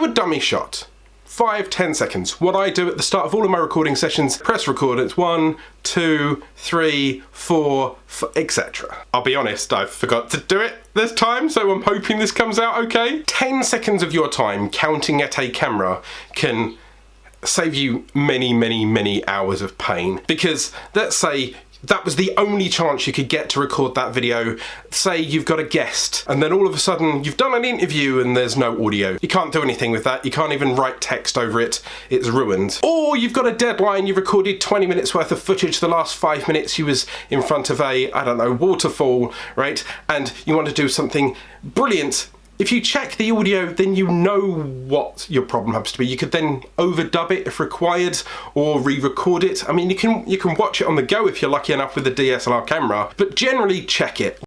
A dummy shot. 5-10 seconds. What I do at the start of all of my recording sessions, press record, it's 1, 2, 3, 4, etc. I'll be honest, I forgot to do it this time, so I'm hoping this comes out okay. 10 seconds of your time counting at a camera can save you many hours of pain. Because let's say that was the only chance you could get to record that video. Say you've got a guest and then all of a sudden you've done an interview and there's no audio. You can't do anything with that. You can't even write text over it. It's ruined. Or you've got a deadline, you recorded 20 minutes worth of footage. The last 5 minutes you was in front of a, I don't know, waterfall, right? And you want to do something brilliant. If you check the audio, then you know what your problem happens to be. You could then overdub it if required, or re-record it. I mean, you can watch it on the go if you're lucky enough with a DSLR camera, but generally check it.